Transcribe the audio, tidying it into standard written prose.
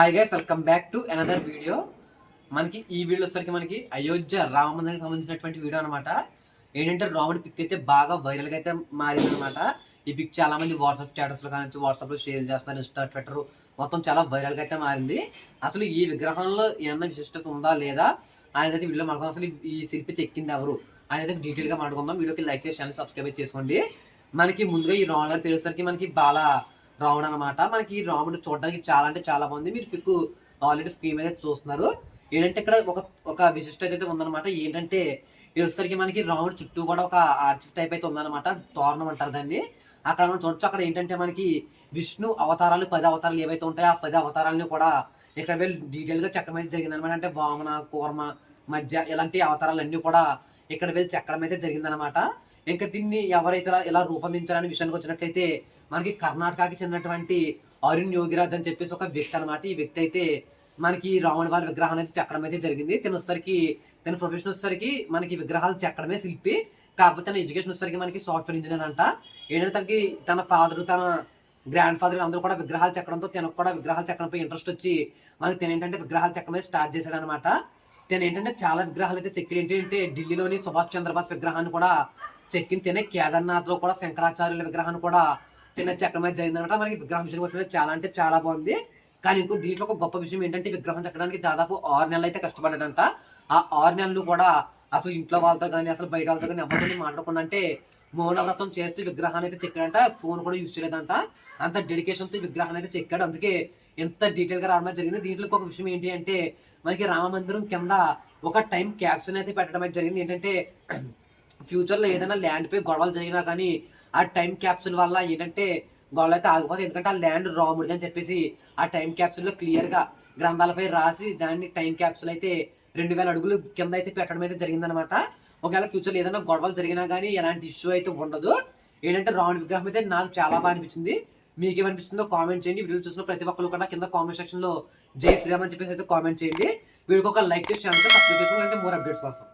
Hi guys, welcome back to another video. మనకి ఈ video వచ్చరికి మనకి అయోధ్య రామ మందిరానికి సంబంధించినటువంటి వీడియో అనమాట. ఏంటంటే రాముడి పిక్ అయితే బాగా వైరల్గా అయితే మారింది అనమాట. ఈ పిక్ చాలా మంది వాట్సాప్ స్టేటస్లో కానీ వాట్సాప్లో షేర్ చేస్తారు, ఇన్స్టా, ట్విట్టర్ మొత్తం చాలా వైరల్గా అయితే మారింది. అసలు ఈ విగ్రహంలో ఏమన్నా విశిష్టత ఉందా లేదా అనేది అయితే వీడియో మాట్లాడుకుందాం. అసలు ఈ శిల్పి చెక్కింది ఎవరు అనేది డీటెయిల్గా మాట్లాడుకుందాం. వీడియోకి లైక్ చేసి ఛానల్ సబ్స్క్రైబ్ చేసుకోండి. మనకి ముందుగా ఈ రాముడు గారి పేరుసరికి మనకి బాలా రావణ అనమాట. మనకి ఈ రాముడు చూడడానికి చాలా అంటే చాలా బాగుంది. మీరు పిక్ ఆల్రెడీ స్క్రీన్ మీద చూస్తున్నారు. ఏంటంటే ఇక్కడ ఒక విశిష్టత అయితే ఉందన్నమాట. ఏంటంటే వచ్చేసరికి మనకి రాముడు చుట్టూ కూడా ఒక ఆర్చ్ టైప్ అయితే ఉందన్నమాట. తోరణం అంటారు దాన్ని. అక్కడ మనం చూడొచ్చు. అక్కడ ఏంటంటే మనకి విష్ణు అవతారాలు 10 అవతారాలు ఏవైతే ఉంటాయో ఆ 10 అవతారాలని కూడా ఇక్కడ వెళ్ళి డీటెయిల్గా చెక్కడం అయితే జరిగింది అనమాట. అంటే వామన, కూర్మ, మధ్య ఇలాంటి అవతారాలన్నీ కూడా ఇక్కడ వెళ్ళి చెక్కడం అయితే జరిగిందనమాట. ఇంకా దీన్ని ఎవరైతే ఇలా రూపొందించారనే విషయానికి వచ్చినట్లయితే మనకి కర్ణాటకకి చెందినటువంటి అరుణ్ యోగిరాజ్ అని చెప్పేసి ఒక వ్యక్తి అనమాట. ఈ వ్యక్తి అయితే మనకి రావణ వారి విగ్రహం అయితే చెక్కడం అయితే జరిగింది. తన ప్రొఫెషన్ వచ్చేసరికి మనకి విగ్రహాలు చెక్కడమే శిల్పి. కాకపోతే తన ఎడ్యుకేషన్ వచ్చేసరికి మనకి సాఫ్ట్వేర్ ఇంజనీర్ అంట. ఏంటంటే తనకి తన ఫాదర్, తన గ్రాండ్ ఫాదర్ అందరూ కూడా విగ్రహాలు చెక్కడంతో తనకు కూడా విగ్రహాలు చెక్కడంపై ఇంట్రెస్ట్ వచ్చి మనకి తను ఏంటంటే విగ్రహాలు చెక్కడం స్టార్ట్ చేశాడు అనమాట. తను ఏంటంటే చాలా విగ్రహాలు అయితే చెక్కి ఏంటంటే ఢిల్లీలోని సుభాష్ చంద్రబోస్ విగ్రహాన్ని కూడా చెక్కిన తినే కేదార్నాథ్లో కూడా శంకరాచార్యుల విగ్రహాన్ని కూడా తిన్న చెక్కడం అయితే జరిగిందనమాట. మనకి విగ్రహం విషయం వచ్చిన చాలా అంటే చాలా బాగుంది. కానీ ఇంకో దీంట్లో ఒక గొప్ప విషయం ఏంటంటే విగ్రహం చెక్కడానికి దాదాపు 6 నెలలు అయితే కష్టపడ్డాడంట. ఆ 6 నెలలు కూడా అసలు ఇంట్లో వాళ్ళతో కానీ అసలు బయట వాళ్ళతో కానీ ఎవరితో మాట్లాడకుండా అంటే మౌనవ్రతం చేస్తూ విగ్రహాన్ని అయితే చెక్కాడంట. ఫోన్ కూడా యూజ్ చేయలేదంట. అంత డెడికేషన్తో విగ్రహాన్ని అయితే చెక్కాడు. అందుకే ఎంత డీటెయిల్గా రావడం జరిగింది. దీంట్లో ఒక విషయం ఏంటి అంటే మనకి రామ మందిరం కింద ఒక టైం క్యాప్సూల్ అయితే పెట్టడం అయితే జరిగింది. ఏంటంటే ఫ్యూచర్లో ఏదైనా ల్యాండ్పై గొడవలు జరిగినా కానీ ఆ టైం క్యాప్సూల్ వల్ల ఏంటంటే గొడవలు అయితే ఆగిపోతుంది. ఎందుకంటే ఆ ల్యాండ్ రాముడిది అని చెప్పేసి ఆ టైం క్యాప్సూల్లో క్లియర్గా గ్రంథాలపై రాసి దాన్ని టైం క్యాప్సూల్ అయితే 2000 అడుగులు కింద అయితే పెట్టడం అయితే జరిగిందనమాట. ఒకవేళ ఫ్యూచర్లో ఏదైనా గొడవలు జరిగినా కానీ ఎలాంటి ఇష్యూ అయితే ఉండదు. ఏంటంటే రాముడి విగ్రహం అయితే నాకు చాలా బాగా అనిపించింది. మీకేమనిపిస్తుందో కామెంట్ చేయండి. వీడియో చూసిన ప్రతి ఒక్కరు కూడా కింద కామెంట్ సెక్షన్లో జై శ్రీరామ్ అని చెప్పేసి అయితే కామెంట్ చేయండి. వీడికి ఒక లైక్ చేసి ఛానల్ సబ్స్క్రైబ్ చేసుకోండి, అంటే మోర్ అప్డేట్స్ కోసం.